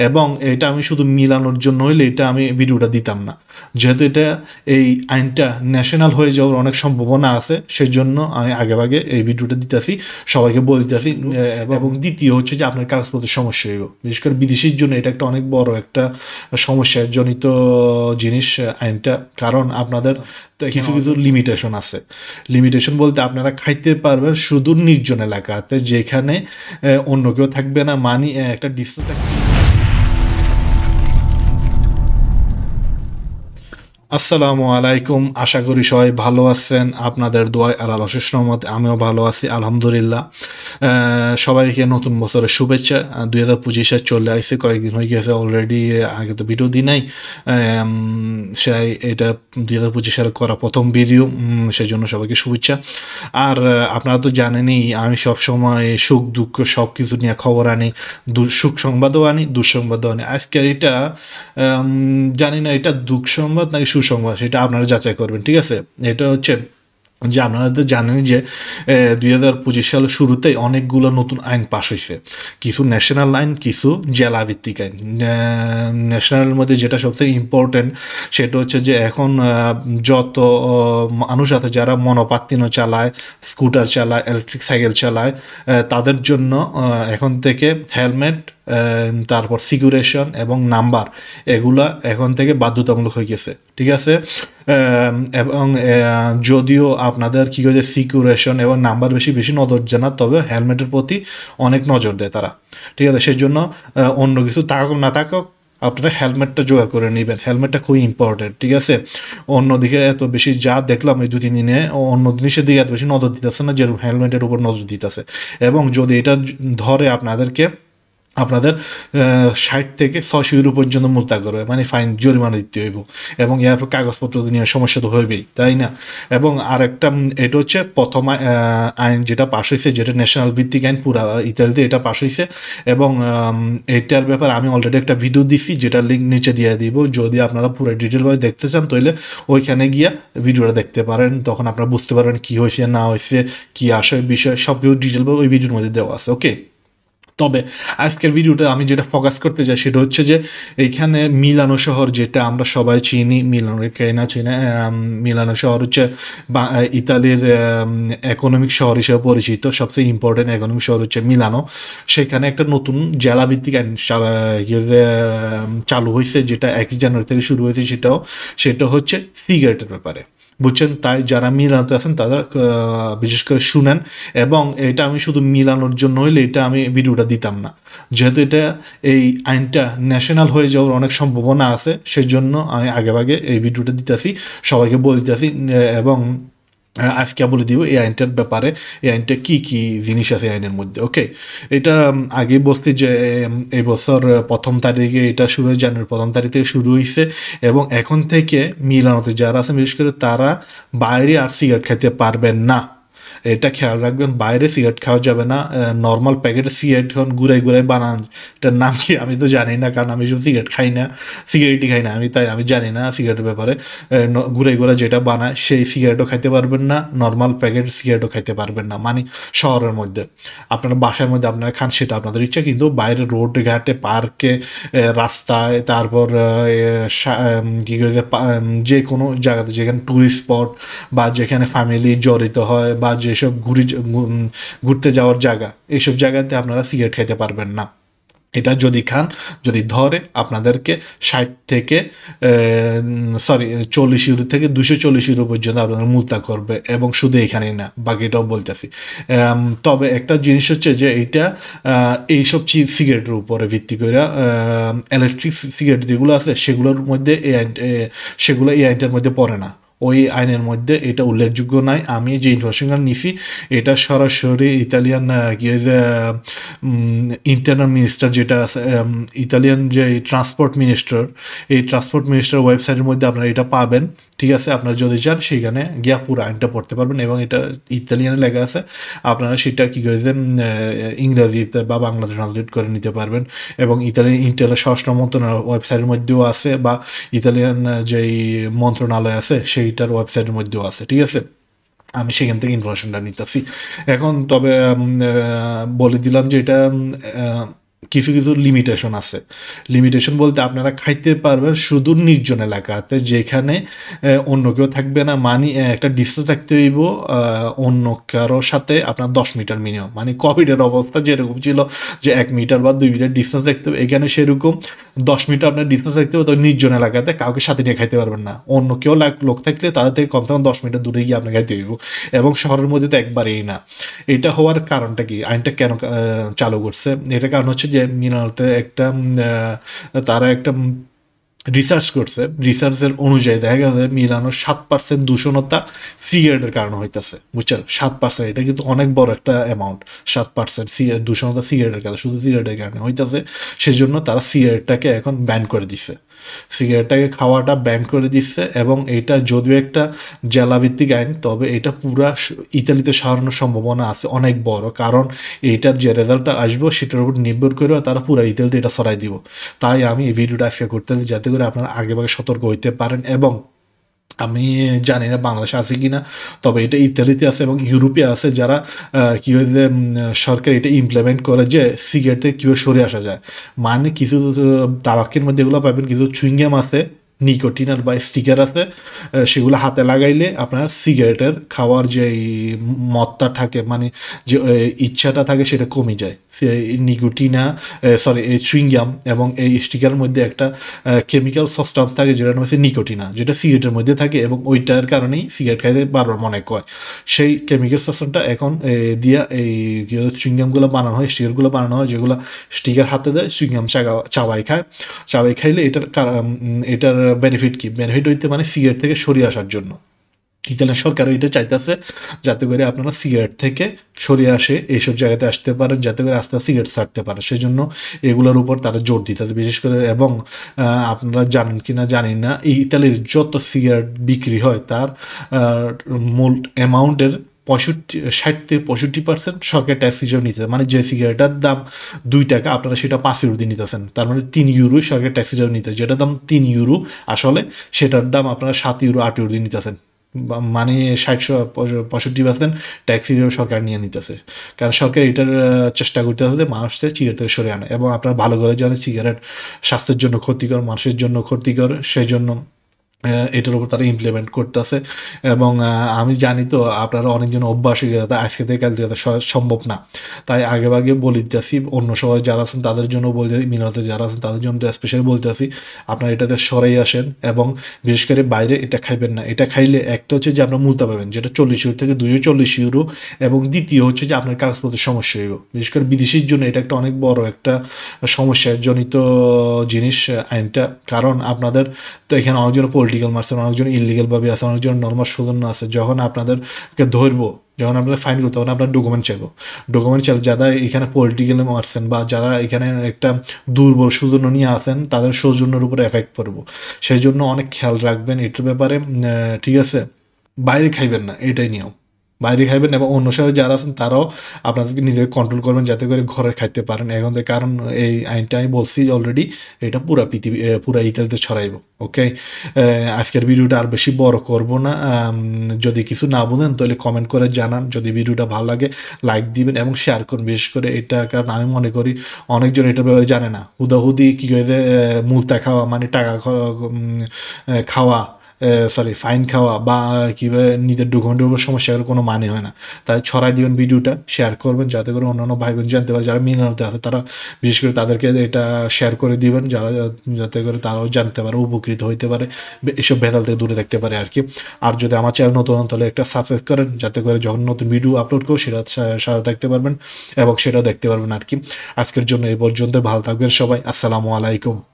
এবং এটা আমি শুধু মিলানোর জন্য হইলে এটা আমি ভিডিওটা দিতাম না, যেহেতু এটা এই আইনটা ন্যাশনাল হয়ে যাওয়ার অনেক সম্ভাবনা আছে, সেজন্য আমি আগেভাগে এই ভিডিওটা দিতেছি, সবাইকে বলতেছি। এবং দ্বিতীয় হচ্ছে যে আপনার কাগজপত্রের সমস্যা হইব, বিশেষ করে বিদেশির জন্য এটা একটা অনেক বড় একটা সমস্যা জনিত জিনিস আইনটা, কারণ আপনাদের কিছু কিছু লিমিটেশন আছে। লিমিটেশন বলতে আপনারা খাইতে পারবেন শুধু নির্জন এলাকাতে, যেখানে অন্য কেউ থাকবে না, মানে একটা ডিস্টেন্স থাকবে। আসসালামু আলাইকুম, আশা করি সবাই ভালো আছেন। আপনাদের দোয়ায় আল্লাহর অশেষ রহমতে আমিও ভালো আছি, আলহামদুলিল্লাহ। সবাইকে নতুন বছরের শুভেচ্ছা। 2025 চলে আসছে, কয়েকদিন হয়ে গেছে অলরেডি, আগে তো ভিডিও দিই নাই। সেই এটা 2025 সালে করা প্রথম ভিডিও, সেই জন্য সবাইকে শুভেচ্ছা। আর আপনারা তো জানেনই আমি সবসময় সুখ দুঃখ সব কিছু নিয়ে খবর আনি, সুখ সংবাদও আনি, দুঃসংবাদও আনি। আজকের এটা জানি না এটা দুঃসংবাদ নাকি সুসংবাদ, সেটা আপনারা যাচাই করবেন, ঠিক আছে? এটা হচ্ছে যে আপনারা তো জানেন যে 2025 সালের শুরুতেই অনেকগুলো নতুন আইন পাশ হয়েছে, কিছু ন্যাশনাল আইন, কিছু জেলা ভিত্তিক আইন। ন্যাশনালের মধ্যে যেটা সবথেকে ইম্পর্টেন্ট সেটা হচ্ছে যে এখন যত মানুষ আছে যারা মনোপাত্তিনো চালায়, স্কুটার চালায়, ইলেকট্রিক সাইকেল চালায়, তাদের জন্য এখন থেকে হেলমেট, তারপর সিকিউরেশন এবং নাম্বার, এগুলা এখন থেকে বাধ্যতামূলক হয়ে গেছে, ঠিক আছে? এবং যদিও আপনাদের কী হয়েছে সিকিউরেশন এবং নাম্বার বেশি বেশি নজর দেয় না, তবে হেলমেটের প্রতি অনেক নজর দেয় তারা, ঠিক আছে? সেই জন্য অন্য কিছু থাকুক না থাকুক আপনারা হেলমেটটা জোগাড় করে নেবেন, হেলমেটটা খুবই ইম্পর্টেন্ট, ঠিক আছে? অন্যদিকে এত বেশি যা দেখলাম এই 2-3 দিনে, অন্য জিনিসের দিকে এত বেশি নজর দিতেছে না, যেরকম হেলমেটের উপর নজর দিতেছে। এবং যদি এটা ধরে আপনাদের 60 থেকে 600 ইউরো পর্যন্ত মুলতা করবে, মানে ফাইন, জরিমানা দিতে হইব, এবং এরপর কাগজপত্র নিয়ে সমস্যা তো হইবেই, তাই না? এবং আরেকটা এটা হচ্ছে প্রথম আইন যেটা পাশ হয়েছে, যেটা ন্যাশনাল ভিত্তিক আইন, পুরা ইতালিতে এটা পাশ হয়েছে। এবং এটার ব্যাপারে আমি অলরেডি একটা ভিডিও দিছি, যেটা লিঙ্ক নিচে দিয়ে দিব। যদি আপনারা পুরো ডিটেলভাবে দেখতে চান তাহলে ওইখানে গিয়া ভিডিওটা দেখতে পারেন, তখন আপনারা বুঝতে পারবেন কি হয়েছে না হয়েছে, কি আসে বিষয়, সব কিছু ডিটেলভাবে ওই ভিডিওর মধ্যে দেওয়া আছে, ওকে? তবে আজকের ভিডিওটা আমি যেটা ফোকাস করতে চাই সেটা হচ্ছে যে এইখানে মিলানো শহর, যেটা আমরা সবাই চিনি, মিলানো কেনা চিনে, মিলানো শহর হচ্ছে ইতালির ইকোনমিক শহর হিসেবে পরিচিত, সবচেয়ে ইম্পর্টেন্ট ইকোনমিক শহর হচ্ছে মিলানো। সেখানে একটা নতুন জেলাভিত্তিক আইন চালু হয়েছে, যেটা 1 জানুয়ারি থেকে শুরু হয়েছে, সেটা হচ্ছে সিগারেটের ব্যাপারে, বুঝছেন? তাই যারা মিলানোতে আছেন তারা বিশেষ করে শুনেন। এবং এটা আমি শুধু মিলানোর জন্য হইলে এটা আমি ভিডিওটা দিতাম না, যেহেতু এটা এই আইনটা ন্যাশনাল হয়ে যাওয়ার অনেক সম্ভাবনা আছে, সেজন্য আমি আগেভাগে এই ভিডিওটা দিতেছি, সবাইকে বলতেছি। এবং আজকে বলে দিব এই আইনটার ব্যাপারে, এই আইনটা কি কি জিনিস আছে এই আইনের মধ্যে, ওকে? এটা আগে বলছি যে এই বছর 1ম তারিখে এটা শুরু হয়, জানুয়ারি 1ম তারিখ থেকে শুরু হয়েছে। এবং এখন থেকে মিলানোতে যারা আছে বিশেষ করে তারা বাইরে আর সিগারেট খেতে পারবেন না, এটা খেয়াল রাখবেন। বাইরে সিগারেট খাওয়া যাবে না। নর্মাল প্যাকেটের সিগারেট এখন ঘুরাই ঘুরাই বানান, এটার নাম কি আমি তো জানি না, কারণ আমি সব সিগারেটই খাই না, তাই আমি জানি না সিগারেটের ব্যাপারে। ঘুরাই ঘুরা যেটা বানায় সেই সিগারেটও খাইতে পারবেন না, নর্মাল প্যাকেট সিগারেটও খাইতে পারবেন না, মানে শহরের মধ্যে। আপনারা বাসার মধ্যে আপনারা খান, সেটা আপনাদের ইচ্ছা, কিন্তু বাইরে রোড ঘাটে, পার্কে, রাস্তায়, তারপর কী করেছে যে কোনো জায়গাতে যেখানে ট্যুরিস্ট স্পট বা যেখানে ফ্যামিলি জড়িত হয়, বা যেসব ঘুরতে যাওয়ার জায়গা, এইসব জায়গাতে আপনারা সিগারেট খাইতে পারবেন না। এটা যদি খান, যদি ধরে, আপনাদেরকে 60 থেকে 40 ইউরো থেকে 240 ইউরো পর্যন্ত আপনাদের মুলতা করবে। এবং শুধু এখানেই না, বাকিটাও বলতেছি। তবে একটা জিনিস হচ্ছে যে এইটা এইসব সিগারেটের উপরে ভিত্তি করে, ইলেকট্রিক সিগারেট যেগুলো আছে সেগুলোর মধ্যে সেগুলো এই আইনটার মধ্যে পড়ে না, ওই আইনের মধ্যে এটা উল্লেখযোগ্য নয়। আমি যে ইনফরমেশনটা নিছি এটা সরাসরি ইতালিয়ান ইন্টারনাল মিনিস্টার, যেটা ইতালিয়ান যে ট্রান্সপোর্ট মিনিস্টার ওয়েবসাইটের মধ্যে আপনারা এটা পাবেন, ঠিক আছে? আপনারা যদি চান সেখানে গিয়া পুরো আইনটা পড়তে পারবেন, এবং এটা ইতালিয়ানে লেখা আছে, আপনারা সেটা কী করেছেন ইংরেজিতে বা বাংলাতে ট্রান্সলেট করে নিতে পারবেন। এবং ইতালিয়ান ইন্টারনাল স্বরাষ্ট্র মন্ত্রণালয় ওয়েবসাইটের মধ্যেও আছে, বা ইতালিয়ান যেই মন্ত্রণালয় আছে সেইটার ওয়েবসাইটের মধ্যেও আছে, ঠিক আছে? আমি সেখান থেকে ইনফরমেশনটা নিতেছি এখন। তবে বলে দিলাম যে এটা কিছু কিছু লিমিটেশন আছে। লিমিটেশন বলতে আপনারা খাইতে পারবেন শুধু নির্জন এলাকাতে, যেখানে অন্য কেউ থাকবে না। মানে একটা ডিস্টেন্স রাখতে হইব অন্য কারো সাথে আপনার 10 মিটার মিনিমাম। মানে কোভিডের অবস্থা যেরকম ছিল যে 1 মিটার বা 2 মিটার ডিস্টেন্স রাখতে হবে, এখানে সেরকম 10 মিটার আপনার ডিস্টেন্স রাখতে হবে। তো নির্জন এলাকাতে কাউকে সাথে নিয়ে খাইতে পারবেন না। অন্য কেউ লোক থাকলে তাদের থেকে কমসে কম 10 মিটার দূরে গিয়ে আপনি খাইতে হইব। এবং শহরের মধ্যে তো একবারেই না। এটা হওয়ার কারণটা কি, আইনটা কেন চালু করছে? এটার কারণ হচ্ছে যে মিনারতে একটা তারা একটা রিসার্চ করছে। রিসার্চের অনুযায়ী দেখা গেছে মিলানোর 7% দূষণতা সিগারেটের কারণে হইতেছে, বুঝছেন? 7%, এটা কিন্তু অনেক বড় একটা অ্যামাউন্ট। 7% দূষণতা সিগারেটের কারণে, শুধু সিগারেটের কারণে হইতেছে। সেজন্য তারা সিগারেটটাকে এখন ব্যান করে দিচ্ছে। সিগারেটটাকে খাওয়াটা ব্যান করে দিচ্ছে। এবং এটা যদিও একটা জেলাভিত্তিক আইন, তবে এটা পুরা ইতালিতে সরানোর সম্ভাবনা আছে অনেক বড়। কারণ এইটার যে রেজাল্টটা আসবো সেটার উপর নির্ভর করে তারা পুরা ইতালিতে এটা ছড়াই দিব। তাই আমি এই ভিডিওটা আজকে করতে চাই, যাতে করে আপনারা আগেভাগে সতর্ক হইতে পারেন। এবং আমি জানি না বাংলাদেশে আছে কি না, তবে এটা ইতালিতে আছে এবং ইউরোপে আছে, যারা কী হয়েছে সরকার এটা ইমপ্লিমেন্ট করে যে সিগারেট থেকে কীভাবে সরে আসা যায়। মানে কিছু তাবাকের মধ্যে এগুলো পাবেন, কিছু চুইংগাম আছে, নিকোটিনার বা স্টিকার আছে, সেগুলো হাতে লাগাইলে আপনার সিগারেটের খাওয়ার যে মদটা থাকে, মানে যে ইচ্ছাটা থাকে, সেটা কমে যায়। নিকোটিনা, সরি, এই চুইংগাম এবং এই স্টিকারের মধ্যে একটা কেমিক্যাল সাবস্টান্স থাকে, যেটা হচ্ছে নিকোটিনা, যেটা সিগারেটের মধ্যে থাকে এবং ওইটার কারণেই সিগারেট খাইতে বারবার মনে হয়। সেই কেমিক্যাল সাবস্টান্সটা এখন দিয়া এই চুইংগামগুলো বানানো হয়, স্টিকারগুলো বানানো হয়, যেগুলো স্টিকার হাতে দেয়, চুইংগাম চাবাই খায়। চাবাই খাইলে এটার বেনিফিট কি? বেনিফিট হইতে মানে সিগারেট থেকে সরিয়ে আসার জন্য ইতালিয়ান সরকারও এটা চাইতেছে, যাতে করে আপনারা সিগারেট থেকে সরিয়ে আসে এইসব জায়গাতে আসতে পারেন, যাতে করে আস্তে আস্তে সিগারেট ছাড়তে পারে। সেজন্য এগুলোর উপর তারা জোর দিতেছে বিশেষ করে। এবং আপনারা জানেন কি না জানি না, এই ইতালির যত সিগারেট বিক্রি হয় তার মূল অ্যামাউন্টের 60-65% সরকার ট্যাক্স হিসেবে নিতে। মানে যে সিগারেটের দাম 2 টাকা, আপনারা সেটা 5 ইউরো দিয়ে নিতেছেন। তার মানে 3 ইউরো সরকার ট্যাক্স হিসেবে নিতে। যেটা দাম 3 ইউরো আসলে, সেটার দাম আপনারা 7 ইউরো 8 ইউরো দিয়ে নিতেছেন। মানে 60-65% ট্যাক্স হিসেবে সরকার নিয়ে নিতেছে। কারণ সরকার এটার চেষ্টা করতেছে যে মানুষকে সিগারেট থেকে সরে আনে। এবং আপনারা ভালো করে জানেন সিগারেট স্বাস্থ্যের জন্য ক্ষতিকর, মানুষের জন্য ক্ষতিকর। সেই জন্য এটার উপর তারা ইমপ্লিমেন্ট করতেছে। এবং আমি জানি তো আপনারা অনেকজন অভ্যাস হয়ে গেছে, আজকে থেকে কাল থেকে সম্ভব না। তাই আগেভাগে বলে দিতেছি, অন্য সবাই যারা আছেন তাদের জন্য বলতে, মিনাতে যারা আছেন তাদের জন্য স্পেশালি বলতেছি, আপনারা এটাতে সরাই আসেন। এবং বিশেষ করে বাইরে এটা খাইবেন না। এটা খাইলে একটা হচ্ছে যে আপনার মূল্য পাবেন, যেটা 40 ইউরো থেকে 240 ইউরো। এবং দ্বিতীয় হচ্ছে যে আপনার কাগজপত্রের সমস্যা হইব। বিশেষ করে বিদেশির জন্য এটা একটা অনেক বড় একটা সমস্যাজনিত জিনিস আইনটা। কারণ আপনাদের তো এখানে অনেকজন পলিটিক্যাল মারছেন, অনেকজন ইলিগালভাবে আছে, অনেকজন নর্মাল সৌজন্য আছে। যখন আপনাদেরকে ধরবো, যখন আপনাদের ফাইন করতে, তখন আপনার ডকুমেন্ট চাইবো। ডকুমেন্ট চাইলে যারা এখানে পলিটিক্যালি মারছেন বা যারা এখানে একটা দুর্বল সৌজন্য নিয়ে আসেন, তাদের সৌজন্যের উপরে এফেক্ট পড়বো। সেই জন্য অনেক খেয়াল রাখবেন এটার ব্যাপারে, ঠিক আছে? বাইরে খাইবেন না, এটাই নিয়ম। বাইরে খাইবেন এবং অন্য শহরে যারা আছেন তারাও আপনাদেরকে নিজেকে কন্ট্রোল করবেন, যাতে করে ঘরে খাইতে পারেন এখন থেকে। কারণ এই আইনটা আমি বলছি অলরেডি, এটা পুরা পৃথিবী, পুরা ইতালিতে ছড়াইব। ওকে, আজকের ভিডিওটা আর বেশি বড় করব না। যদি কিছু না বলেন তাহলে কমেন্ট করে জানান। যদি ভিডিওটা ভালো লাগে লাইক দিবেন এবং শেয়ার করুন বিশেষ করে এটা। কারণ আমি মনে করি অনেকজন এটার ব্যাপারে জানে না। হুদাহুদি কী করে মুলতা খাওয়া, মানে টাকা খাওয়া, সরি, ফাইন খাওয়া বা কীভাবে নিজের ডকুমেন্টের উপর সমস্যার কোনো মানে হয় না। তাই ছড়াই দিবেন, ভিডিওটা শেয়ার করবেন, যাতে করে অন্যান্য ভাই বোন জানতে পারে, যারা মিনাতে আছে তারা বিশেষ করে তাদেরকে এটা শেয়ার করে দিবেন, যাতে করে তারাও জানতে পারে, উপকৃত হইতে পারে, এসব ভেজাল থেকে দূরে থাকতে পারে আর কি। আর যদি আমার চ্যানেল নতুন হন তাহলে একটা সাবস্ক্রাইব করেন, যাতে করে যখন নতুন ভিডিও আপলোড করবো সেটা সাথে থাকতে পারবেন এবং সেটা দেখতে পারবেন আর কি। আজকের জন্য এই পর্যন্ত, ভালো থাকবেন সবাই। আসসালামু আলাইকুম।